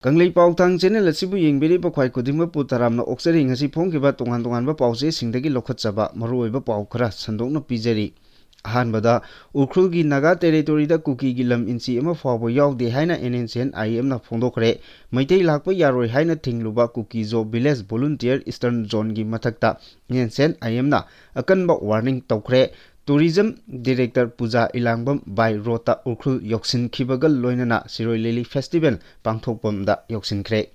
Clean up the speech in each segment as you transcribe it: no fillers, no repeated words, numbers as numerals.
Kanglei Pautang channel asibu yengbiri ba khwai kudima putaramna oksari ngasi phongkiba tongan ba pause singdagi lokhatchaba maruoiba pau khara sandokna pijari ahanbada ukrulgi naga territory da kuki gi lam inchi ama fawbo yawde haina NNCN IM na phongdokhre maitei lakpa yaroi haina thingluba kuki zo village volunteer eastern zone gi mathakta NNCN IM na akanba warning tawkhre Tourism Director Puja Ilangbam by Rota Ukrul Yoksin Kibagal Loinana Siroi Lily Festival Pangthokpam da Yoksin Kre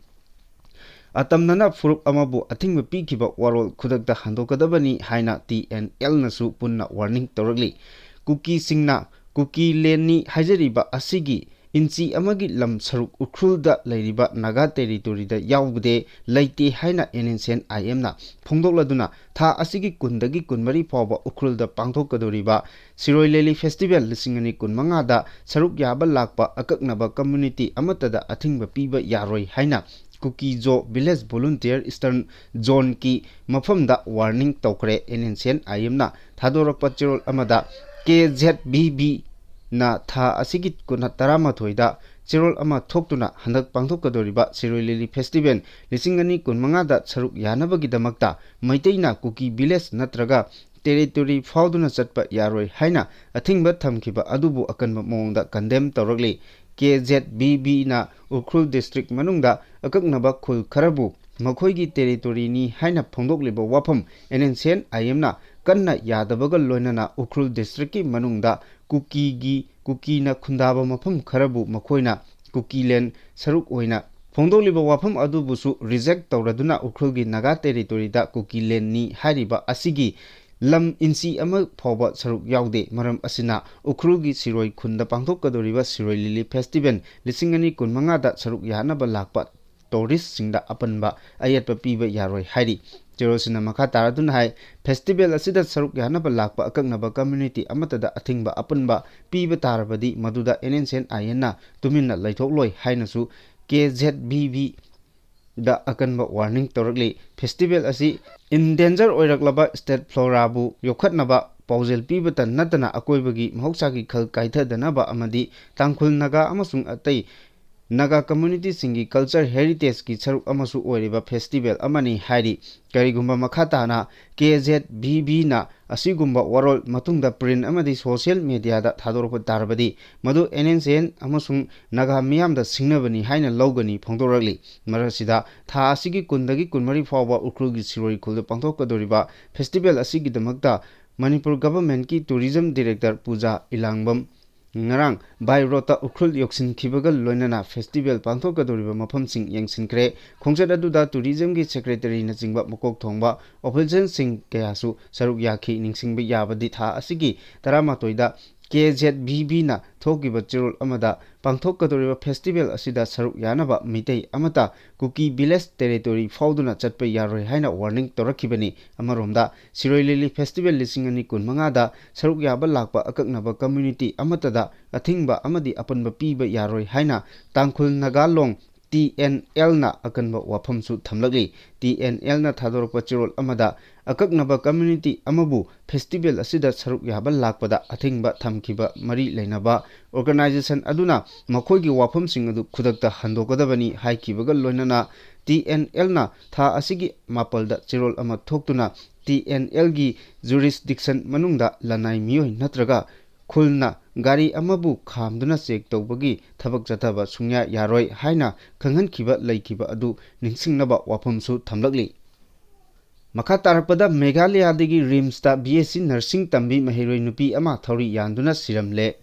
Atamnana Furup Amabu Ating Pi Kiba Warol Kudak da Handokadabani Haina TNL Nasu Punna Warning Toragli Kuki Singna Kuki Leni Hajariba Asigi Inchi amagi lam saruk ukrul da lairiba naga territory da yawbude laite haina NNCN IM na phongdokladuna tha asigi kundagi kunmari pawba ukrul da pangthokadoriba Siroi Lely Festival lisingani kunmanga da saruk yaba lakpa akaknaba community amata da athingba piba yaroi haina Kuki Jo Village Volunteer Eastern Zone ki mafam da warning tawkre NNCN IM na thadorakpa chirol amada KZBB na tha asigit kuna tarama thoida chirol ama thoktuna handak pangthokadoriba Siroi Lily Festival lisingani kunmanga da saruk yanabagi damakta maiteina Kuki Village natraga territory fauduna chatpa yaroi haina athingba thamkiba adubu akanba mongda condemn tawragli KZBB na Ukrul district manungda akaknaba khul kharabu makhoigi territory ni haina phongdokleba wafam NNCN IM na kanna yadabaga loinana Ukrul district ki manungda Kuki na khundaba mafam kharabu makhoina Kuki len saruk oina phongdokleba wafam adubusu reject tawraduna Ukrul gi naga territory da Kuki len ni hariba asigi lam inchi ama phawba saruk yawde maram asina Ukrul gi Siroi khunda pangthokadoriba Siroi Lily Festival lisingani kunmanga da saruk yanaba lakpa tourist singda apanba ayatpa piba yaroi hairi Jerosina makha taradun hai festival asida saruk yanaba lakpa akaknaba community amata da athingba apanba piba tarabadi maduda NNCN IM na tuminna laithokloi hainasu KZBB da akanba warning toragli festival asi in danger oiraklaba state flora bu yokhatnaba paujel pibata natana akoibagi mahoksa gi khal kaithadanaba amadi tangkhul naga amasung atai Naga community singi culture heritage ki saruk amasu oiriba festival amani hairi karigumba makhata na KZBB na asigumba warol matungda print amadi social media da thadorpa tarbadi madu NNCN amasung naga miyam da singnabani haina logani phongdoragli marasida tha asigi kundagi kunmari fawba Ukrul gi Siroi khulda pangthokadoriba festival asigi damakta Manipur government ki tourism director Puja Ilangbam ngarang by Rota Ukrul Yoksin Kibagal Loinana Festival Pangthokadoriba mafamsing yengsinkre khongjat aduda tourism gi secretary na jingba mokok thongba official sing kayasu saruk yakhi ningsingba yabadi tha asigi taramatoida KZBB na thokiba chirol amada pangthokadoriba festival asida saruk yanaba mitei amata Kuki Village territory fauduna chatpa yaroi haina warning torakhibani amaromda Siroi Lily Festival lisingani kunmanga da saruk yaba lakpa akaknaba community amata da athingba amadi apanba piba yaroi haina tangkhul nagalong TNL na akanba wafamsu thamlagli TNL na thadorpa chirol amada akaknaba community amabu festival asida saruk yaba lakpada athingba thamkiba mari leinaba organization aduna makhoigi wafamsing adu khudakta handokadabani haikibaga loinana TNL na tha asigi mapalda chirol ama thoktuna TNL gi jurisdiction manungda lanai miyoi natraga khulna gari amabu khamduna check tawbagi thabak jathaba sungya yaroi haina khanghankhiba laikhiba adu ningsingnaba wafamsu thamlakli makha tarpada Meghalaya dagi RIMS ta BSc nursing tambi mahiroi nupi ama thori yanduna siramle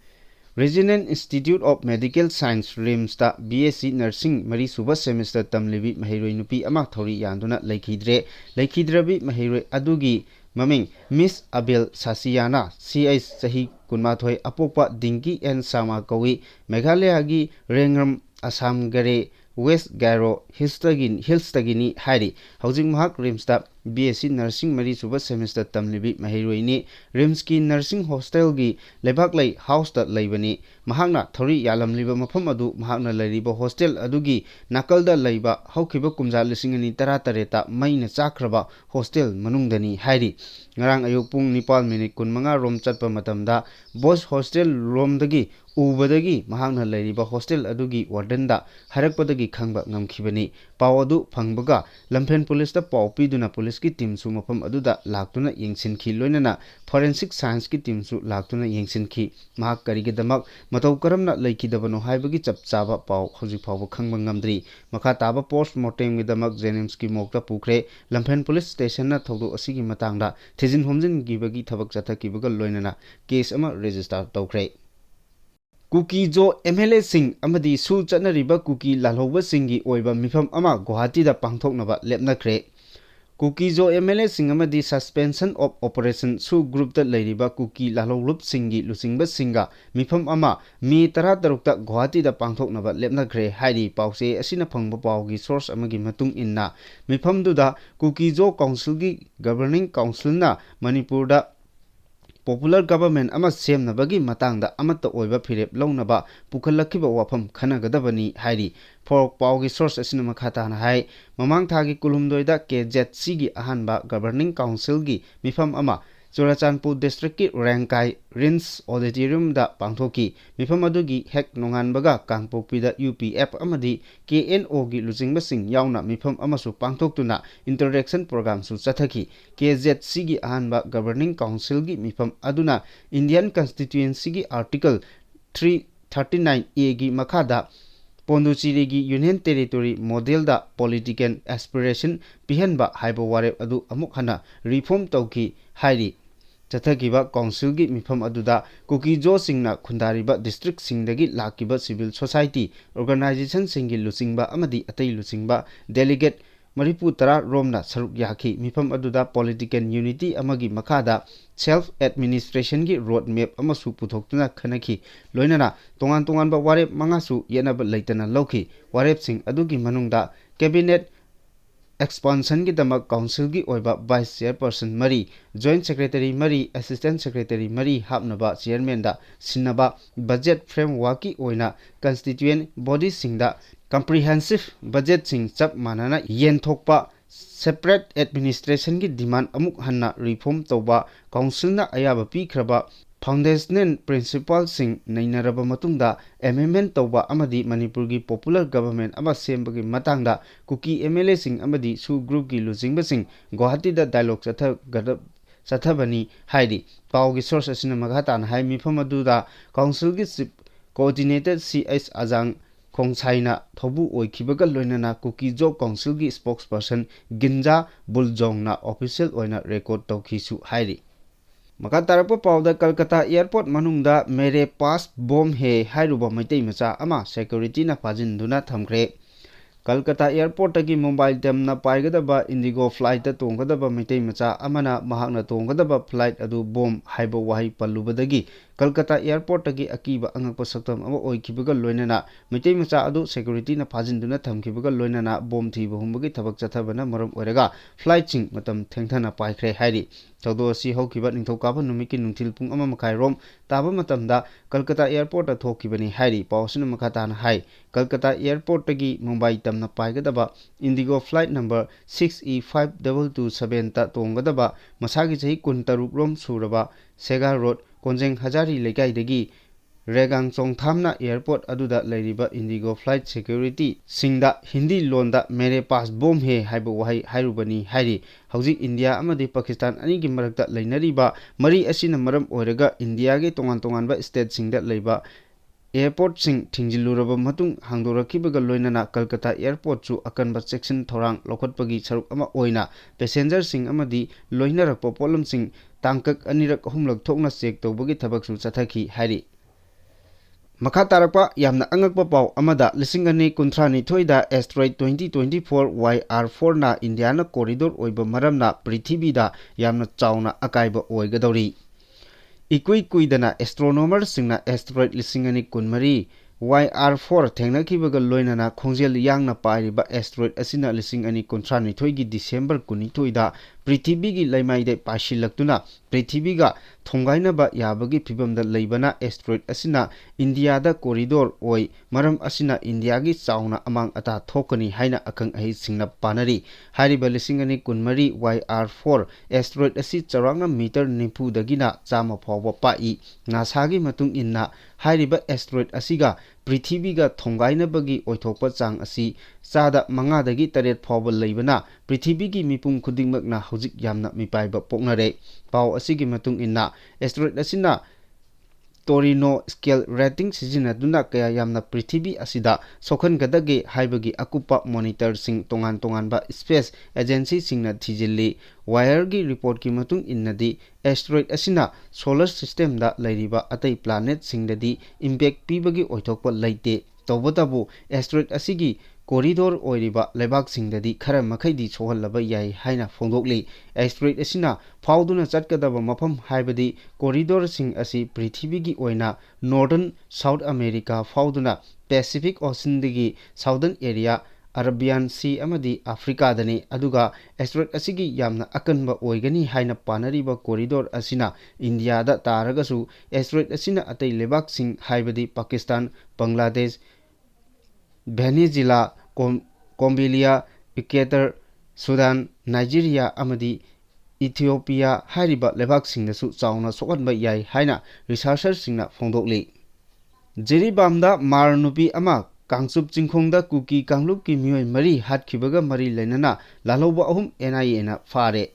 Regional Institute of Medical Science RIMS ta BSc nursing mari suba semester tamlibi mahiroi nupi ama thori yanduna laikhidrabi mahiroi adugi Maming Miss Abel Sasiana CH Sahi Kunmathoi Apopa Dingi and Sama Kawi Meghalaya gi Rengram Assam Gare West Garo Hills Tagini Hari Housing Mahak RIMS ta BSc Nursing Mari Suba Semester Tamlibi Mahiruini Rimski Nursing Hostel gi Lebak Lay House that Laibani Mahana Thori Yalam Liba Mapamadu Mahana Lariba Hostel Adugi Nakalda Laiba Haukiba Kumza Lisingani Taratareta Maina Chakraba Hostel Manungdani Hairi Ngarang Ayupung Nipal Minute Kunmanga Rom Chatpa Matamda Boys Hostel Romdagi Ubadagi Mahana Lariba Hostel Adugi Wardenda Harakpadagi Kangba Namkibani Pawadu Pangbaga Lampen Police the Pawpiduna Police ki team su mapam aduda laktuna yengsin ki loinana Forensic Science ki team su laktuna yengsin ki mahak karigidamak matau karamna laikidabano haibagi chapchaba paw hojik phawba khangba ngamdri makha taba post mortem gidamak Jenims ki mokta pukre Lampen Police Station na thodu asigi matangda thijin homjin gibagi thabak chathakibaga loinana case ama register tawkre Kuki Jo MLA Singh amadi sul chatnariba Kuki lalhoba Singhi oiba mifam ama Guwahati da pangthoknaba lepnakre Kuki Jo MLA Singh amadi suspension of operation su group da lairiba Kuki lalholup Singhi lusingba Singha mifam ama mi 13 ta Guwahati da pangthoknaba lepnakre hairi pause asina phangba pawgi source amagi matung inna mifam duda Kuki Jo Council gi governing council na Manipur da Popular Government ama semnabagi matangda amata oiba phirep launaba pukhallakiba wafam khanagadabani hairi for pawgi source asina makhata na hai mamang thagi kulumdoida KZC gi ahanba governing council gi mifam ama Churachandpur district ki Rangkai Rins auditorium da pangthoki mifam adugi hek nonganbaga Kangpokpida UPF amadi KNO gi lujingba sing yauna mifam amasu pangthoktuna interaction program su chathaki KZC gi ahanba governing council gi mifam aduna Indian constituency gi article 339A gi makhada Pondicherry gi Union Territory model da political aspiration pihanba haiba warep adu amuk hana reform tawki hairi Chathakiba Council gi mifam aduda Kuki Jo Singna Khundariba District Singdagi lakiba civil society organization singi lusingba amadi atai lusingba delegate Maripu Tara Romna Saruk Yaki mifam aduda political unity amagi makada self administration gi road map amasu puthokna khanaki loinana tongan tongan ba warep mangasu yenaba leitana loki warep sing adugi manungda cabinet expansion ki damak council gi oiba vice chairperson mari joint secretary mari assistant secretary mari hapnaba chairman da sinaba budget framework ki oina constituent body singda comprehensive budget sing chap manana yen thokpa separate administration ki demand amuk hanna reform toba council na ayaba pikhraba foundational principle sing nainaraba matungda amendment toba amadi Manipur gi popular government ama sembagi matangda Kuki MLA sing amadi su group gi lujingba sing Guwahati da dialogue chathabani hairi pawgi source asina maghatan hai mifam aduda council gi chief coordinator CS Ajang Khongchaina thobu oikibaga loinana Kuki Jo Council gi spokesperson Ginja Buljong na official oina record tawkhisu hairi Maka tarapa pawda Kolkata airport manungda mere pass bomb he hairuba maitei macha ama security na pajinduna thamkre Kolkata airport tagi mobile damna paigadaba Indigo flight ta tonggadaba maitei macha amana mahakna tonggadaba flight adu bomb haiba wahi pallubadagi Kolkata airport tagi akiba angakpa saktam ama oikibaga loinana maitei macha adu security na pajinduna thamkibaga loinana bomb thiba humbagi thabak chathabana maram oraga flight ching matam thengthana paikhre hairi Chaudo si hokiba ningthokaba numiki nungthil pung ama makai rom taba matamda Kolkata airport ta thokibani hairi pawsina makhatan hai Kolkata airport tagi Mumbai tamna paigadaba Indigo flight number 6E5227 ta tonggadaba masagi chahi 13 rom suraba Sega road Konjeng Hazari Lekai Regang Chongthamna airport aduda lairiba Indigo flight security singda Hindi londa mere pass bomb he haiba wahai hairubani hairi hauji India amadi Pakistan ani gi marakta lainariba mari asina maram oiraga India ge tongan ba state singda leiba airport sing thingjiluraba matung hangdorakibaga loinana Kolkata airport chu akanba section thorang lokhatpagi saruk ama oina passenger sing amadi loinarakpa polam sing tangkak anirak humlak thokna check tawbagi thabak su chathaki hairi Makha tarakpa yamna angakpa paw amada lisingani kuntrani thoida asteroid 2024 YR4 na Indiana corridor oiba maramna prithibida yamna chauna akaiba oigadori Ikuidana astronomer singna asteroid lisingani kunmari YR4 thengnakibaga loinana khongjel yangna pairiba asteroid asina lisingani kuntrani thoigi December 22 da ꯄ꯭ꯔꯤꯊꯤꯕꯤꯒꯤ ꯂꯩꯃꯥꯏꯗ ꯄꯥꯏꯁꯤꯜꯂꯛꯇꯨꯅ ꯄ꯭ꯔꯤꯊꯤꯕꯤꯒ ꯊꯣꯡꯒꯥꯏꯅꯕ ꯌꯥꯕꯒꯤ ꯐꯤꯚꯝꯗ ꯂꯩꯕꯅ ꯑꯦꯁꯇ꯭ꯔꯣꯏꯗ ꯑꯁꯤꯅ ꯏꯟꯗꯤꯌꯥꯗ ꯀꯣꯔꯤꯗꯣꯔ ꯑꯣꯏ, ꯃꯔꯝ ꯑꯁꯤꯅ ꯏꯟꯗꯤꯌꯥꯒꯤ ꯆꯥꯎꯅ ꯑꯃꯥꯡ ꯑꯇꯥ ꯊꯣꯛꯀꯅꯤ ꯍꯥꯏꯅ ꯑꯈꯪ ꯑꯍꯩꯁꯤꯡꯅ ꯄꯥꯅꯔꯤ꯫ ꯍꯥꯏꯔꯤꯕ 2024 YR4 ꯑꯦꯁꯇ꯭ꯔꯣꯏꯗ ꯑꯁꯤ ꯆꯥꯎꯔꯥꯛꯅ ꯃꯤꯇꯔ 90ꯗꯒꯤꯅ 100 ꯐꯥꯎꯕ ꯄꯥꯛꯏ꯫ ꯅꯥꯁꯥꯒꯤ ꯃꯇꯨꯡ ꯏꯟꯅ ꯍꯥꯏꯔꯤꯕ ꯑꯦꯁꯇ꯭ꯔꯣꯏꯗ ꯑꯁꯤꯒ ꯄ꯭ꯔꯤꯊꯤꯕꯤꯒ ꯊꯣꯡꯒꯥꯏꯅꯕꯒꯤ ꯑꯣꯏꯊꯣꯛꯄ ꯆꯥꯡ ꯑꯁꯤ 5ꯗꯒꯤ 8 ꯐꯥꯎꯕ ꯂꯩꯕꯅ ꯄ꯭ꯔꯤꯊꯤꯕꯤꯒꯤ ꯃꯤꯄꯨꯝ ꯈꯨꯗꯤꯡꯃꯛꯅ ꯍꯧꯖꯤꯛ ꯌꯥꯝꯅ ꯃꯤꯄꯥꯏꯕ ꯄꯣꯛꯅꯔꯦ꯫ ꯄꯥꯎ ꯑꯁꯤꯒꯤ ꯃꯇꯨꯡ ꯏꯟꯅ ꯑꯦꯁꯇ꯭ꯔꯣꯏꯗ ꯑꯁꯤꯅ ꯇꯣꯔꯤꯅꯣ ꯁ꯭ꯀꯦꯜ ꯔꯦꯇꯤꯡ ꯁꯤꯖꯤꯟꯅꯗꯨꯅ ꯀꯌꯥ ꯌꯥꯝꯅ ꯄ꯭ꯔꯤꯊꯤꯕꯤ ꯑꯁꯤꯗ ꯁꯣꯛꯍꯟꯒꯗꯒꯦ ꯍꯥꯏꯕꯒꯤ ꯑꯀꯨꯞꯄ ꯃꯣꯅꯤꯇꯔꯁꯤꯡ ꯇꯣꯉꯥꯟ ꯇꯣꯉꯥꯟꯕ ꯁ꯭ꯄꯦꯁ ꯑꯦꯖꯦꯟꯁꯤꯁꯤꯡꯅ ꯊꯤꯖꯤꯜꯂꯤ꯫ ꯋꯥꯏꯌꯔꯒꯤ ꯔꯤꯄꯣꯔꯠꯀꯤ ꯃꯇꯨꯡ ꯏꯟꯅꯗꯤ ꯑꯦꯁꯇ꯭ꯔꯣꯏꯗ ꯑꯁꯤꯅ ꯁꯣꯂꯔ ꯁꯤꯁꯇꯦꯝꯗ ꯂꯩꯔꯤꯕ ꯑꯇꯩ ꯄ꯭ꯂꯥꯅꯦꯠꯁꯤꯡꯗꯗꯤ ꯏꯝꯄꯦꯛ ꯄꯤꯕꯒꯤ ꯑꯣꯏꯊꯣꯛꯄ ꯂꯩꯇꯦ꯫ ꯇꯧꯕꯇꯕꯨ ꯑꯦꯁꯇ꯭ꯔꯣꯏꯗ ꯑꯁꯤꯒꯤ ꯀꯣꯔꯤꯗꯣꯔ ꯑꯣꯏꯔꯤꯕ ꯂꯩꯕꯥꯛꯁꯤꯡꯗꯗꯤ ꯈꯔ ꯃꯈꯩꯗꯤ ꯁꯣꯛꯍꯜꯂꯕ ꯌꯥꯏ ꯍꯥꯏꯅ ꯐꯣꯡꯗꯣꯛꯂꯤ꯫ ꯑꯦꯁꯇ꯭ꯔꯣꯏꯗ ꯑꯁꯤꯅ ꯐꯥꯎꯗꯨꯅ ꯆꯠꯀꯗꯕ ꯃꯐꯝ ꯍꯥꯏꯕꯗꯤ ꯀꯣꯔꯤꯗꯣꯔꯁꯤꯡ ꯑꯁꯤ ꯄ꯭ꯔꯤꯊꯤꯕꯤꯒꯤ ꯑꯣꯏꯅ ꯅꯣꯔꯗꯔꯟ ꯁꯥꯎꯊ ꯑꯃꯦꯔꯤꯀꯥ ꯐꯥꯎꯗꯨꯅ ꯄꯦꯁꯤꯐꯤꯛ ꯑꯣꯁꯤꯟꯗꯒꯤ ꯁꯥꯎꯗꯔꯟ ꯑꯦꯔꯤꯌꯥ, ꯑꯔꯥꯕꯤꯌꯥꯟ ꯁꯤ ꯑꯃꯗꯤ ꯑꯐ꯭ꯔꯤꯀꯥꯗꯅꯤ꯫ ꯑꯗꯨꯒ ꯑꯦꯁꯇ꯭ꯔꯣꯏꯗ ꯑꯁꯤꯒꯤ ꯌꯥꯝꯅ ꯑꯀꯟꯕ ꯑꯣꯏꯒꯅꯤ ꯍꯥꯏꯅ ꯄꯥꯅꯔꯤꯕ ꯀꯣꯔꯤꯗꯣꯔ ꯑꯁꯤꯅ ꯏꯟꯗꯤꯌꯥꯗ ꯇꯥꯔꯒꯁꯨ ꯑꯦꯁꯇ꯭ꯔꯣꯏꯗ ꯑꯁꯤꯅ ꯑꯇꯩ ꯂꯩꯕꯥꯛꯁꯤꯡ ꯍꯥꯏꯕꯗꯤ ꯄꯥꯀꯤꯁꯇꯥꯟ, ꯕꯪꯒ꯭ꯂꯥꯗꯦꯁ, ꯚꯦꯅꯦꯖꯨꯂꯥ, ꯀꯣꯂꯝꯕꯤꯌꯥ, ꯏꯀ꯭ꯋꯦꯇꯔ, ꯁꯨꯗꯥꯟ, ꯅꯥꯏꯖꯦꯔꯤꯌꯥ ꯑꯃꯗꯤ ꯏꯊꯤꯑꯣꯄꯤꯌꯥ ꯍꯥꯏꯔꯤꯕ ꯂꯩꯕꯥꯛꯁꯤꯡꯗꯁꯨ ꯆꯥꯎꯅ ꯁꯣꯛꯍꯟꯕ ꯌꯥꯏ ꯍꯥꯏꯅ ꯔꯤꯁꯔꯆꯔꯁꯤꯡꯅ ꯐꯣꯡꯗꯣꯛꯂꯤ꯫ ꯖꯤꯔꯤꯕꯥꯝꯗ ꯃꯥꯔ ꯅꯨꯄꯤ ꯑꯃ ꯀꯥꯡꯆꯨꯞ ꯆꯤꯡꯈꯣꯡꯗ ꯀꯨꯀꯤ ꯀꯥꯡꯂꯨꯞꯀꯤ ꯃꯤꯑꯣꯏ 4 ꯍꯥꯠꯈꯤꯕꯒ ꯃꯔꯤ ꯂꯩꯅꯅ ꯂꯥꯜꯍꯧꯕ 3 NIAꯅ ꯐꯥꯔꯦ꯫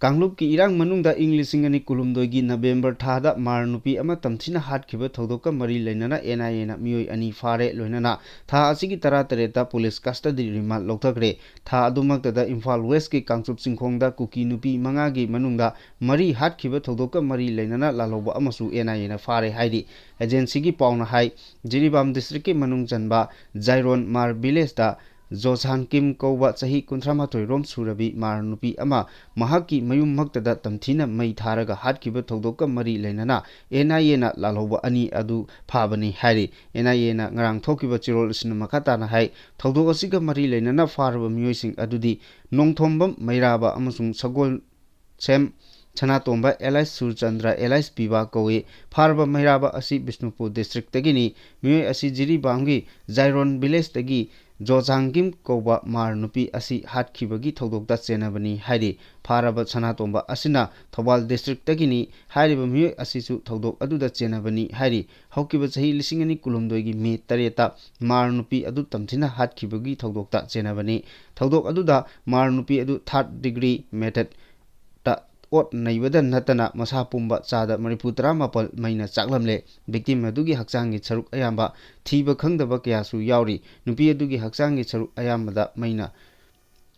ꯀꯥꯡꯂꯨꯞꯀꯤ ꯏꯔꯥꯡ ꯃꯅꯨꯡꯗ ꯏꯪ 2022ꯒꯤ ꯅꯕꯦꯝꯕꯔ ꯊꯥꯗ ꯃꯥꯔ ꯅꯨꯄꯤ ꯑꯃ ꯇꯝꯊꯤꯅ ꯍꯥꯠꯈꯤꯕ ꯊꯧꯗꯣꯛꯀ ꯃꯔꯤ ꯂꯩꯅꯅ NIAꯅ ꯃꯤꯑꯣꯏ 2 ꯐꯥꯔꯦ, ꯂꯣꯏꯅꯅ ꯊꯥ ꯑꯁꯤꯒꯤ 18ꯗ ꯄꯨꯂꯤꯁ ꯀꯁꯇꯗꯤ ꯔꯤꯃꯥꯟꯗ ꯂꯧꯊꯈ꯭ꯔꯦ꯫ ꯊꯥ ꯑꯗꯨꯃꯛꯇꯗ ꯏꯝꯐꯥꯜ ꯋꯦꯁꯀꯤ ꯀꯥꯡꯆꯨꯞ ꯆꯤꯡꯈꯣꯡꯗ ꯀꯨꯀꯤ ꯅꯨꯄꯤ 5ꯒꯤ ꯃꯅꯨꯡꯗ 4 ꯍꯥꯠꯈꯤꯕ ꯊꯧꯗꯣꯛꯀ ꯃꯔꯤ ꯂꯩꯅꯅ ꯂꯥꯜꯍꯧꯕ ꯑꯃꯁꯨ NIAꯅ ꯐꯥꯔꯦ ꯍꯥꯏꯔꯤ꯫ ꯑꯦꯖꯦꯟꯁꯤꯒꯤ ꯄꯥꯎꯅ ꯍꯥꯏ ꯖꯤꯔꯤꯕꯥꯝ ꯗꯤꯁꯇ꯭ꯔꯤꯛꯀꯤ ꯃꯅꯨꯡ ꯆꯟꯕ ꯖꯥꯏꯔꯣꯟ ꯃꯥꯔ ꯚꯤꯂꯦꯖꯗ ꯖꯣꯁꯥꯟ ꯀꯤꯝ ꯀꯧꯕ ꯆꯍꯤ 38 ꯔꯣꯝ ꯁꯨꯔꯕꯤ ꯃꯥꯔ ꯅꯨꯄꯤ ꯑꯃ ꯃꯍꯥꯛꯀꯤ ꯃꯌꯨꯝꯃꯛꯇꯗ ꯇꯝꯊꯤꯅ ꯃꯩ ꯊꯥꯔꯒ ꯍꯥꯠꯈꯤꯕ ꯊꯧꯗꯣꯛꯀ ꯃꯔꯤ ꯂꯩꯅꯅ NIAꯅ ꯂꯥꯜꯍꯧꯕ 2 ꯑꯗꯨ ꯐꯥꯕꯅꯤ ꯍꯥꯏꯔꯤ꯫ NIAꯅ ꯉꯔꯥꯡ ꯊꯣꯛꯈꯤꯕ ꯆꯦꯔꯣꯜ ꯑꯁꯤꯅ ꯃꯈꯥ ꯇꯥꯅ ꯍꯥꯏ ꯊꯧꯗꯣꯛ ꯑꯁꯤꯒ ꯃꯔꯤ ꯂꯩꯅꯅ ꯐꯥꯔꯕ ꯃꯤꯑꯣꯏꯁꯤꯡ ꯑꯗꯨꯗꯤ ꯅꯣꯡꯊꯣꯝꯕꯝ ꯃꯩꯔꯥꯕ ꯑꯃꯁꯨꯡ ꯁꯒꯣꯜꯁꯦꯝ ꯁꯅꯥꯇꯣꯝꯕ ꯑꯦꯂꯥꯏꯁ ꯁꯨꯔꯆꯟꯗ꯭ꯔ ꯑꯦꯂꯥꯏꯁ ꯄꯤꯕꯥ ꯀꯧꯏ꯫ ꯐꯥꯔꯕ ꯃꯩꯔꯥꯕ ꯑꯁꯤ ꯕꯤꯁꯅꯨꯄꯨꯔ ꯗꯤꯁꯇ꯭ꯔꯤꯛꯇꯒꯤꯅꯤ꯫ ꯃꯤꯑꯣꯏ ꯑꯁꯤ ꯖꯤꯔꯤꯕꯥꯝꯒꯤ ꯖꯥꯏꯔꯣꯟ ꯚꯤꯂꯦꯖꯗꯒꯤ ꯖꯣꯆꯥꯡꯒꯤꯝ ꯀꯧꯕ ꯃꯥꯔ ꯅꯨꯄꯤ ꯑꯁꯤ ꯍꯥꯠꯈꯤꯕꯒꯤ ꯊꯧꯗꯣꯛꯇ ꯆꯦꯟꯅꯕꯅꯤ ꯍꯥꯏꯔꯤ꯫ ꯐꯥꯔꯕ ꯁꯅꯥꯇꯣꯝꯕ ꯑꯁꯤꯅ ꯊꯧꯕꯥꯜ ꯗꯤꯁꯇ꯭ꯔꯤꯛꯇꯒꯤꯅꯤ꯫ ꯍꯥꯏꯔꯤꯕ ꯃꯤꯑꯣꯏ ꯑꯁꯤꯁꯨ ꯊꯧꯗꯣꯛ ꯑꯗꯨꯗ ꯆꯦꯟꯅꯕꯅꯤ ꯍꯥꯏꯔꯤ꯫ ꯍꯧꯈꯤꯕ ꯆꯍꯤ 2019ꯒꯤ ꯃꯦ 3ꯗ ꯃꯥꯔ ꯅꯨꯄꯤ ꯑꯗꯨ ꯇꯝꯊꯤꯅ ꯍꯥꯠꯈꯤꯕꯒꯤ ꯊꯧꯗꯣꯛꯇ ꯆꯦꯟꯅꯕꯅꯤ꯫ ꯊꯧꯗꯣꯛ ꯑꯗꯨꯗ ꯃꯥꯔ ꯅꯨꯄꯤ ꯑꯗꯨ 3rd ꯗꯤꯒ꯭ꯔꯤ ꯃꯦꯊꯗꯇ ꯑꯣꯠ ꯅꯩꯕꯗ ꯅꯠꯇꯅ ꯃꯁꯥ ꯄꯨꯝꯕ ꯆꯥꯗ ꯃꯔꯤꯐꯨ-19 ꯃꯩꯅ ꯆꯥꯛꯂꯝꯂꯦ꯫ ꯚꯤꯛꯇꯤꯝ ꯑꯗꯨꯒꯤ ꯍꯛꯆꯥꯡꯒꯤ ꯁꯔꯨꯛ ꯑꯌꯥꯝꯕ ꯊꯤꯕ ꯈꯪꯗꯕ ꯀꯌꯥꯁꯨ ꯌꯥꯎꯔꯤ꯫ ꯅꯨꯄꯤ ꯑꯗꯨꯒꯤ ꯍꯛꯆꯥꯡꯒꯤ ꯁꯔꯨꯛ ꯑꯌꯥꯝꯕꯗ ꯃꯩꯅ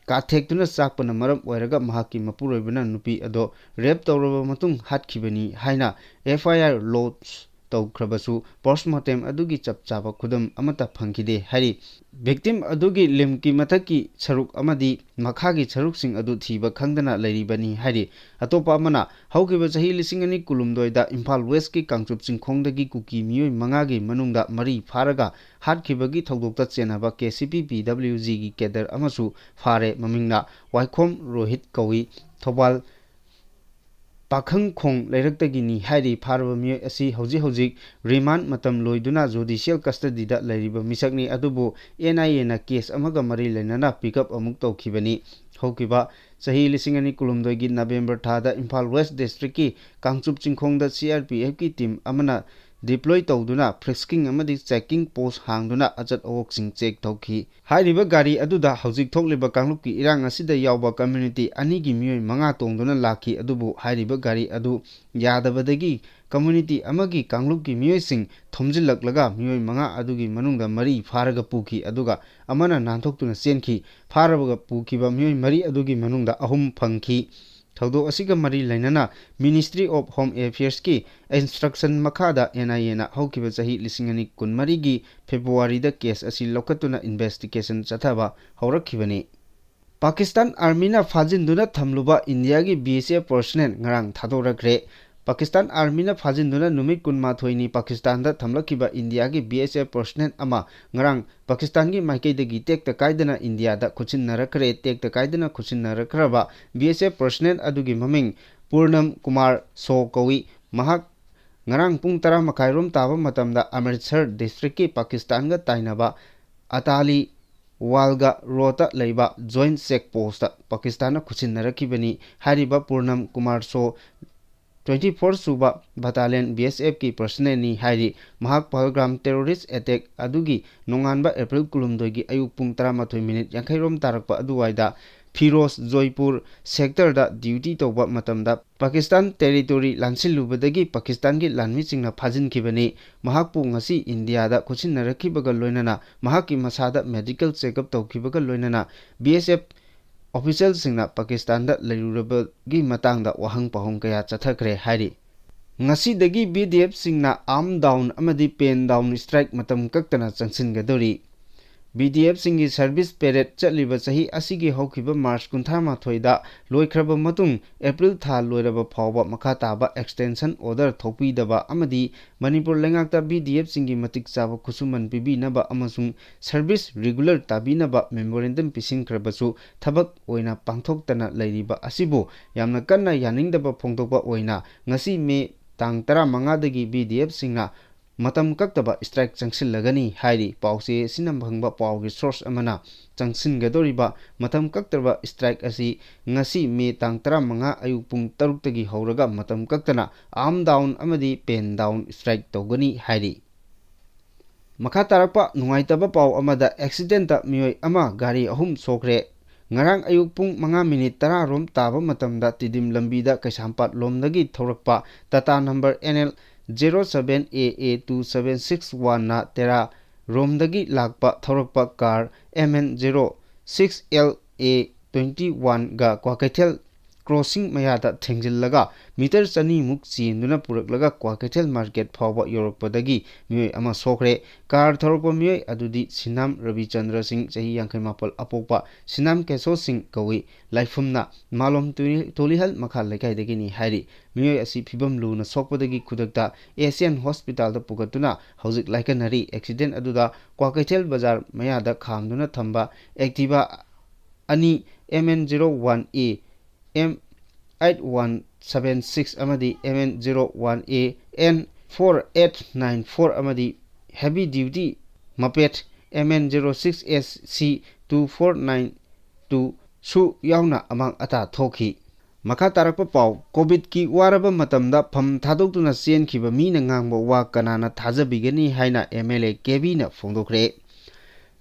ꯀꯥꯊꯦꯛꯇꯨꯅ ꯆꯥꯛꯄꯅ ꯃꯔꯝ ꯑꯣꯏꯔꯒ ꯃꯍꯥꯛꯀꯤ ꯃꯄꯨꯔꯣꯏꯕꯅ ꯅꯨꯄꯤ ꯑꯗꯣ ꯔꯦꯞ ꯇꯧꯔꯕ ꯃꯇꯨꯡ ꯍꯥꯠꯈꯤꯕꯅꯤ ꯍꯥꯏꯅ FIR ꯂꯣꯗꯖ ꯇꯧꯈ꯭ꯔꯕꯁꯨ ꯄꯣꯁ꯭ꯠꯃꯣꯔꯇꯦꯝ ꯑꯗꯨꯒꯤ ꯆꯞ ꯆꯥꯕ ꯈꯨꯗꯝ ꯑꯃꯠꯇ ꯐꯪꯈꯤꯗꯦ ꯍꯥꯏꯔꯤ꯫ ꯚꯤꯛꯇꯤꯝ ꯑꯗꯨꯒꯤ ꯂꯤꯝꯕꯀꯤ ꯃꯊꯛꯀꯤ ꯁꯔꯨꯛ ꯑꯃꯗꯤ ꯃꯈꯥꯒꯤ ꯁꯔꯨꯛꯁꯤꯡ ꯑꯗꯨ ꯊꯤꯕ ꯈꯪꯗꯅ ꯂꯩꯔꯤꯕꯅꯤ ꯍꯥꯏꯔꯤ꯫ ꯑꯇꯣꯞꯄ ꯑꯃꯅ ꯍꯧꯈꯤꯕ ꯆꯍꯤ 2019ꯗ ꯏꯝꯐꯥꯜ ꯋꯦꯁꯀꯤ ꯀꯥꯡꯆꯨꯞ ꯆꯤꯡꯈꯣꯡꯗꯒꯤ ꯀꯨꯀꯤ ꯃꯤꯑꯣꯏ 5ꯒꯤ ꯃꯅꯨꯡꯗ 4 ꯐꯥꯔꯒ ꯍꯥꯠꯈꯤꯕꯒꯤ ꯊꯧꯗꯣꯛꯇ ꯆꯦꯟꯅꯕ KCP PWGꯒꯤ ꯀꯦꯗꯔ ꯑꯃꯁꯨ ꯐꯥꯔꯦ꯫ ꯃꯃꯤꯡꯅ ꯋꯥꯏꯈꯣꯝ ꯔꯣꯍꯤꯠ ꯀꯧꯏ꯫ ꯊꯧꯕꯥꯜ ꯄꯥꯈꯪꯈꯣꯡ ꯂꯩꯔꯛꯇꯒꯤꯅꯤ ꯍꯥꯏꯔꯤ꯫ ꯐꯥꯔꯕ ꯃꯤꯑꯣꯏ ꯑꯁꯤ ꯍꯧꯖꯤꯛ ꯔꯤꯃꯥꯟꯗ ꯃꯇꯝ ꯂꯣꯏꯗꯨꯅ ꯖꯨꯗꯤꯁꯤꯌꯦꯜ ꯀꯁꯇꯗꯤꯗ ꯂꯩꯔꯤꯕ ꯃꯤꯁꯛꯅꯤ꯫ ꯑꯗꯨꯕꯨ NIAꯅ ꯀꯦꯁ ꯑꯃꯒ ꯃꯔꯤ ꯂꯩꯅꯅ ꯄꯤꯛꯑꯞ ꯑꯃꯨꯛ ꯇꯧꯈꯤꯕꯅꯤ꯫ ꯍꯧꯈꯤꯕ ꯆꯍꯤ 2019ꯒꯤ ꯅꯕꯦꯝꯕꯔ ꯊꯥꯗ ꯏꯝꯐꯥꯜ ꯋꯦꯁ ꯗꯤꯁꯇ꯭ꯔꯤꯛꯀꯤ ꯀꯥꯡꯆꯨꯞ ꯆꯤꯡꯈꯣꯡꯗ CRPFꯀꯤ ꯇꯤꯝ ꯑꯃꯅ ꯗꯤꯄ꯭ꯂꯣꯏ ꯇꯧꯗꯨꯅ ꯐ꯭ꯔꯤꯁꯀꯤꯡ ꯑꯃꯗꯤ ꯆꯦꯛꯀꯤꯡ ꯄꯣꯁ꯭ꯠ ꯍꯥꯡꯗꯨꯅ ꯑꯆꯠ ꯑꯋꯣꯛꯁꯤꯡ ꯆꯦꯛ ꯇꯧꯈꯤ꯫ ꯍꯥꯏꯔꯤꯕ ꯒꯥꯔꯤ ꯑꯗꯨꯗ ꯍꯧꯖꯤꯛ ꯊꯣꯛꯂꯤꯕ ꯀꯥꯡꯂꯨꯞꯀꯤ ꯏꯔꯥꯡ ꯑꯁꯤꯗ ꯌꯥꯎꯕ ꯀꯝꯃ꯭ꯌꯨꯅꯤꯇꯤ 2ꯒꯤ ꯃꯤꯑꯣꯏ 5 ꯇꯣꯡꯗꯨꯅ ꯂꯥꯛꯈꯤ꯫ ꯑꯗꯨꯕꯨ ꯍꯥꯏꯔꯤꯕ ꯒꯥꯔꯤ ꯑꯗꯨ ꯌꯥꯗꯕꯗꯒꯤ ꯀꯝꯃ꯭ꯌꯨꯅꯤꯇꯤ ꯑꯃꯒꯤ ꯀꯥꯡꯂꯨꯞꯀꯤ ꯃꯤꯑꯣꯏꯁꯤꯡ ꯊꯣꯝꯖꯤꯜꯂꯛꯂꯒ ꯃꯤꯑꯣꯏ 5 ꯑꯗꯨꯒꯤ ꯃꯅꯨꯡꯗ 4 ꯐꯥꯔꯒ ꯄꯨꯈꯤ ꯑꯗꯨꯒ ꯑꯃꯅ ꯅꯥꯟꯊꯣꯛꯇꯨꯅ ꯆꯦꯟꯈꯤ꯫ ꯐꯥꯔꯒ ꯄꯨꯈꯤꯕ ꯃꯤꯑꯣꯏ 4 ꯑꯗꯨꯒꯤ ꯃꯅꯨꯡꯗ 3 ꯐꯪꯈꯤ꯫ ꯊꯧꯗꯣꯛ ꯑꯁꯤꯒ ꯃꯔꯤ ꯂꯩꯅꯅ ꯃꯤꯅꯤꯁꯇ꯭ꯔꯤ ꯑꯣꯐ ꯍꯣꯝ ꯑꯦꯐꯤꯌꯔꯁꯀꯤ ꯏꯟꯁꯇ꯭ꯔꯛꯁꯟ ꯃꯈꯥꯗ NIAꯅ ꯍꯧꯈꯤꯕ ꯆꯍꯤ 2024ꯒꯤ ꯐꯦꯕ꯭ꯔꯨꯋꯥꯔꯤꯗ ꯀꯦꯁ ꯑꯁꯤ ꯂꯧꯈꯠꯇꯨꯅ ꯏꯟꯚꯦꯁꯇꯤꯒꯦꯁꯟ ꯆꯠꯊꯕ ꯍꯧꯔꯛꯈꯤꯕꯅꯤ꯫ ꯄꯥꯀꯤꯁꯇꯥꯟ ꯑꯥꯔꯃꯤꯅ ꯐꯥꯖꯤꯟꯗꯨꯅ ꯊꯝꯂꯨꯕ ꯏꯟꯗꯤꯌꯥꯒꯤ BSF ꯄꯔꯁꯣꯅꯦꯜ ꯉꯔꯥꯡ ꯊꯥꯗꯣꯔꯛꯈ꯭ꯔꯦ꯫ Pakistan Army na phajinduna numit kunmathoini Pakistan da thamlakiba India gi BSF personnel ama ngarang Pakistan gi maikaidagi tekta kaidana India da khuchinnarakre tekta kaidana khuchinnaраkraba BSF personnel adugi maming Purnam Kumar So Kawi mahak ngarang pung 10 makairom taba matamda Amritsar district ki Pakistan ga tainaba Atali Walga Rota Leiba Joint Check Post Pakistan khuchinnarakibani hariba Purnam Kumar So 24 Suba Battalion BSF ki personnel ni hairi mahak Pahalgam terrorist attack adugi nonganba April kulumdoi gi ayuk pung 13 minute yankairom tarakpa aduwaida Firoz Joypur sector da duty toba matamda Pakistan territory lansilubadagi Pakistan gi lanmi chingna phajin kibani mahak pu ngasi India da khuchinnarakhibaga loinana mahak ki masada medical checkup tawkibaga loinana BSF official singna Pakistan da lairuraba gi matangda wahang pahong kaya chathakre hairi ngasi dagi BDF singna arm down amadi pen down strike matam kaktana changsingadori BDF singi service period chatliba sahi asigi haukiba March 13 da loikraba matung April tha loiraba phawba makha taba extension order thopidaba amadi Manipur lengakta BDF singi matik chaba khusuman pibinaba amasung service regular tabinaba memorandum pisingkrabasu thabak oina pangthoktana lairiba asibu yamna kanna yaningdaba phongtokba oina ngasi me tang 15 dagi BDF singna matam kaktaba strike changsilagani hairi pause sinam bhangba pawgi source amana changsingadoriba matam kaktaba strike asi ngasi me tang 15 ayuk pung 3 tagi horaga matam kaktana arm down amadi pen down strike togani hairi makha tarakpa nungaitaba paw amada accident ta mioi ama gari ahum sokre ngarang ayuk pung 5 minute 10 rom taba matamda tidim lambida kaisampat lomdagi thorakpa tata number NL 07AA2761 na tera romdagi lakpa thorakpa car MN06LA21 ga Kwakaithel crossing mayada thengjillaga meter chani muk chenduna puraklaga Kwakaithel market phawba yorokpadagi mioi ama sokre car thorakpa mioi adudi Sinam Ravichandra Singh chahi 58 apokpa Sinam Keso Singh kawi laifumna malom tolihal makha lekaidagi ni hairi mioi asi phibam luna sokpadagi khudakta Asian Hospital da pugatuna hauzik laikanari accident aduda Kwakaithel bazar mayada khamduna thamba Activa ani MN01A M8176 amadi MN01A N4894 amadi heavy duty moped MN06SC 2492 su yauna amang ata thoki makha tarakpa paw covid ki waraba matamda pham thadoktuna chen khiba mina ngangba wa kanana thajabigani haina MLA KB na phongdokre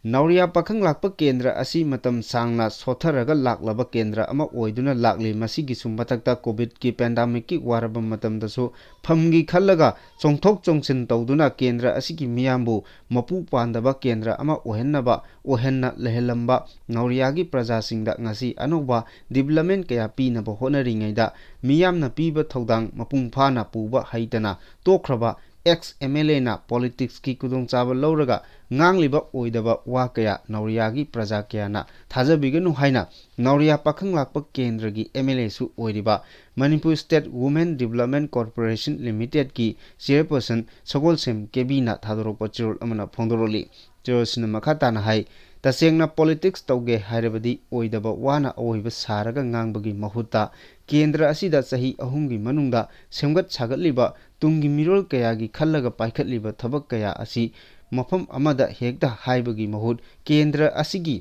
Nauria pakhang lakpa kendra asi matam sangna sotharaga laklaba kendra ama oiduna lakli masigi sumbatakta covid ki pandemic ki waraba matam daso phamgi khallaga chongthok chongchin tawduna kendra asigi miyambu mapu pandaba kendra ama ohennaba ohenna lehelamba Nauria gi praja singda ngasi anoba development kaya pinaba honaringaida miyamna piba thodang mapung phana puba haitana tokhraba ex MLA na politics ki kudong chaba lawraga ngangliba oidaba wa kaya Nauria gi praja kaya na thajabiganu haina Nauria pakhang lakpa kendra gi MLA su oiriba Manipur State Women Development Corporation Limited ki chairperson Sagol Sem KB na thadorokpa chirol amana phongdoroli chirosina makhata na hai tasengna politics tauge hairabadi oidaba wana oiba saraga ngangbagi mahutta kendra asida sahi ahumgi manungda semgat sagatliba tungi mirol kaya gi khallaga paikhatliba thabak kaya asi mafam amada hekta haibagi mahut kendra asigi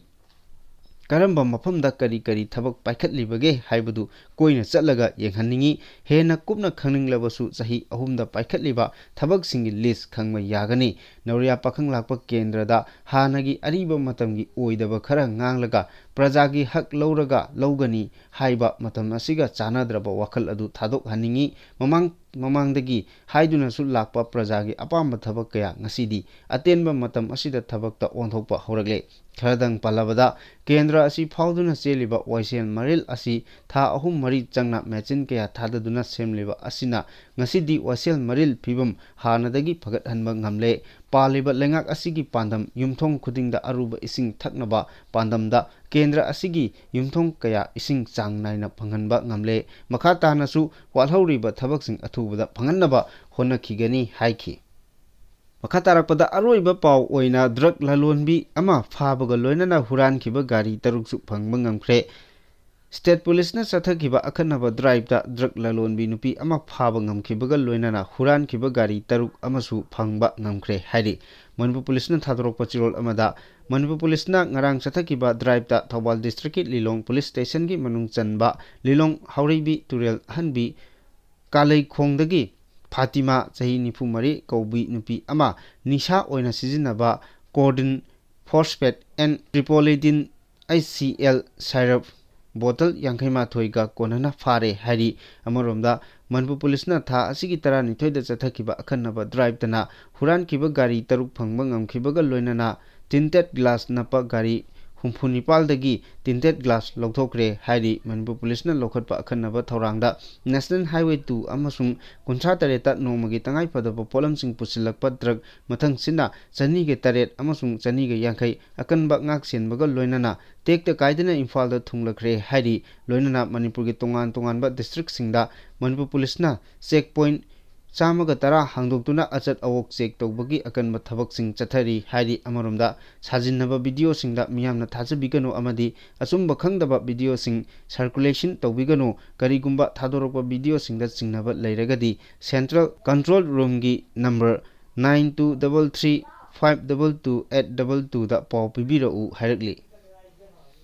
karamba mafamda kari thabak paikhatlibage haibadu koina chatlaga yenghanningi hena kupna khangninglabsu sahi ahumda paikhatliba thabak singi list khangma yagani Nauria pakhang lakpa kendra da hanagi ariba matamgi oidaba khara nganglaga prajagi hak lawraga lawgani haiba matam asiga chanadraba wakhal adu thadok haningi mamangdagi haiduna su lakpa prajagi apamba thabak kaya ngasidi atenba matam asida thabakta onthokpa horagle kharadang palabada kendra asi phawduna cheliba waisel maril asi tha ahum mari changna mechin kaya thadaduna semliba asina ngasidi waisel maril phibam hanadagi phagat hanba ngamle ꯄꯥꯜꯂꯤꯕ ꯂꯩꯉꯥꯛ ꯑꯁꯤꯒꯤ ꯄꯥꯟꯗꯝ ꯌꯨꯝꯊꯣꯡ ꯈꯨꯗꯤꯡꯗ ꯑꯔꯨꯕ ꯏꯁꯤꯡ ꯊꯛꯅꯕ ꯄꯥꯟꯗꯝꯗ ꯀꯦꯟꯗ꯭ꯔ ꯑꯁꯤꯒꯤ ꯌꯨꯝꯊꯣꯡ ꯀꯌꯥ ꯏꯁꯤꯡ ꯆꯥꯡ ꯅꯥꯏꯅ ꯐꯪꯍꯟꯕ ꯉꯝꯂꯦ꯫ ꯃꯈꯥ ꯇꯥꯅꯁꯨ ꯋꯥꯠꯍꯧꯔꯤꯕ ꯊꯕꯛꯁꯤꯡ ꯑꯊꯨꯕꯗ ꯐꯪꯍꯟꯅꯕ ꯍꯣꯠꯅꯈꯤꯒꯅꯤ ꯍꯥꯏꯈꯤ꯫ ꯃꯈꯥ ꯇꯥꯔꯛꯄꯗ ꯑꯔꯣꯏꯕ ꯄꯥꯎ ꯑꯣꯏꯅ ꯗ꯭ꯔꯒ ꯂꯂꯣꯟꯕꯤ ꯑꯃ ꯐꯥꯕꯒ ꯂꯣꯏꯅꯅ ꯍꯨꯔꯥꯟꯈꯤꯕ ꯒꯥꯔꯤ 6ꯁꯨ ꯐꯪꯕ ꯉꯝꯈ꯭ꯔꯦ꯫ ꯁ꯭ꯇꯦꯠ ꯄꯨꯂꯤꯁꯅ ꯆꯠꯊꯈꯤꯕ ꯑꯈꯟꯅꯕ ꯗ꯭ꯔꯥꯏꯚꯇ ꯗ꯭ꯔꯒ ꯂꯂꯣꯟꯕꯤ ꯅꯨꯄꯤ ꯑꯃ ꯐꯥꯕ ꯉꯝꯈꯤꯕꯒ ꯂꯣꯏꯅꯅ ꯍꯨꯔꯥꯟꯈꯤꯕ ꯒꯥꯔꯤ 6 ꯑꯃꯁꯨ ꯐꯪꯕ ꯉꯝꯈ꯭ꯔꯦ ꯍꯥꯏꯔꯤ ꯃꯅꯤꯄꯨꯔ ꯄꯨꯂꯤꯁꯅ ꯊꯥꯗꯣꯔꯛꯄ ꯆꯤꯔꯣꯜ ꯑꯃꯗ꯫ ꯃꯅꯤꯄꯨꯔ ꯄꯨꯂꯤꯁꯅ ꯉꯔꯥꯡ ꯆꯠꯊꯈꯤꯕ ꯗ꯭ꯔꯥꯏꯚꯇ ꯊꯧꯕꯥꯜ ꯗꯤꯁꯇ꯭ꯔꯤꯛꯀꯤ ꯂꯤꯂꯣꯡ ꯄꯨꯂꯤꯁ ꯁ꯭ꯇꯦꯁꯟꯒꯤ ꯃꯅꯨꯡ ꯆꯟꯕ ꯂꯤꯂꯣꯡ ꯍꯥꯎꯔꯩꯕꯤ ꯇꯨꯔꯦꯜ ꯑꯍꯟꯕꯤ ꯀꯥꯂꯩꯈꯣꯡꯗꯒꯤ ꯐꯥꯇꯤꯃꯥ ꯆꯍꯤ 43 ꯀꯧꯕꯤ ꯅꯨꯄꯤ ꯑꯃ ꯅꯤꯁꯥ ꯑꯣꯏꯅ ꯁꯤꯖꯤꯟꯅꯕ ꯀꯣꯔꯗꯤꯟ ꯐꯣꯁꯐꯦꯠ ꯑꯦꯟ ꯇ꯭ꯔꯤꯄꯣꯂꯤꯗꯤꯟ HCl ꯁꯥꯏꯔꯞ ꯕꯣꯇꯜ 51ꯒ ꯀꯣꯟꯅꯅ ꯐꯥꯔꯦ ꯍꯥꯏꯔꯤ꯫ ꯑꯃꯔꯣꯝꯗ ꯃꯅꯤꯄꯨꯔ ꯄꯨꯂꯤꯁꯅ ꯊꯥ ꯑꯁꯤꯒꯤ 12ꯗ ꯆꯠꯊꯈꯤꯕ ꯑꯈꯟꯅꯕ ꯗ꯭ꯔꯥꯏꯚꯇꯅ ꯍꯨꯔꯥꯟꯈꯤꯕ ꯒꯥꯔꯤ 6 ꯐꯪꯕ ꯉꯝꯈꯤꯕꯒ ꯂꯣꯏꯅꯅ ꯇꯤꯟꯇꯦꯗ ꯒ꯭ꯂꯥꯁ ꯅꯞꯄ ꯒꯥꯔꯤ 64ꯗꯒꯤ ꯇꯤꯟꯇꯦꯗ ꯒ꯭ꯂꯥꯁ ꯂꯧꯊꯣꯛꯈ꯭ꯔꯦ ꯍꯥꯏꯔꯤ ꯃꯅꯤꯄꯨꯔ ꯄꯨꯂꯤꯁꯅ ꯂꯧꯈꯠꯄ ꯑꯈꯟꯅꯕ ꯊꯧꯔꯥꯡꯗ ꯅꯦꯁꯅꯦꯜ ꯍꯥꯏꯋꯦ 2 ꯑꯃꯁꯨꯡ 38ꯇ ꯅꯣꯡꯃꯒꯤ ꯇꯉꯥꯏꯐꯗꯕ ꯄꯣꯠꯂꯝꯁꯤꯡ ꯄꯨꯁꯤꯜꯂꯛꯄ ꯗ꯭ꯔꯒ ꯃꯊꯪꯁꯤꯠꯅ 208 ꯑꯃꯁꯨꯡ 250 ꯑꯀꯟꯕ ꯉꯥꯛꯁꯦꯟꯕꯒ ꯂꯣꯏꯅꯅ ꯇꯦꯛꯇ ꯀꯥꯏꯗꯅ ꯏꯝꯐꯥꯜꯗ ꯊꯨꯡꯂꯈ꯭ꯔꯦ ꯍꯥꯏꯔꯤ꯫ ꯂꯣꯏꯅꯅ ꯃꯅꯤꯄꯨꯔꯒꯤ ꯇꯣꯉꯥꯟ ꯇꯣꯉꯥꯟꯕ ꯗꯤꯁꯇ꯭ꯔꯤꯛꯁꯤꯡꯗ ꯃꯅꯤꯄꯨꯔ ꯄꯨꯂꯤꯁꯅ ꯆꯦꯛ ꯄꯣꯏꯟꯠ 110 ꯍꯥꯡꯗꯣꯛꯇꯨꯅ ꯑꯆꯠ ꯑꯋꯣꯛ ꯆꯦꯛ ꯇꯧꯕꯒꯤ ꯑꯀꯟꯕ ꯊꯕꯛꯁꯤꯡ ꯆꯠꯊꯔꯤ ꯍꯥꯏꯔꯤ꯫ ꯑꯃꯔꯣꯝꯗ ꯁꯥꯖꯤꯟꯅꯕ ꯚꯤꯗꯤꯑꯣꯁꯤꯡꯗ ꯃꯤꯌꯥꯝꯅ ꯊꯥꯖꯕꯤꯒꯅꯨ ꯑꯃꯗꯤ ꯑꯆꯨꯝꯕ ꯈꯪꯗꯕ ꯚꯤꯗꯤꯑꯣꯁꯤꯡ ꯁꯔꯀꯨꯂꯦꯁꯟ ꯇꯧꯕꯤꯒꯅꯨ꯫ ꯀꯔꯤꯒꯨꯝꯕ ꯊꯥꯗꯣꯔꯛꯄ ꯚꯤꯗꯤꯑꯣꯁꯤꯡꯗ ꯆꯤꯡꯅꯕ ꯂꯩꯔꯒꯗꯤ ꯁꯦꯟꯇ꯭ꯔꯦꯜ ꯀꯟꯇ꯭ꯔꯣꯜ ꯔꯨꯝꯒꯤ ꯅꯝꯕꯔ 9233 522 822ꯗ ꯄꯥꯎ ꯄꯤꯕꯤꯔꯛꯎ ꯍꯥꯏꯔꯛꯂꯤ꯫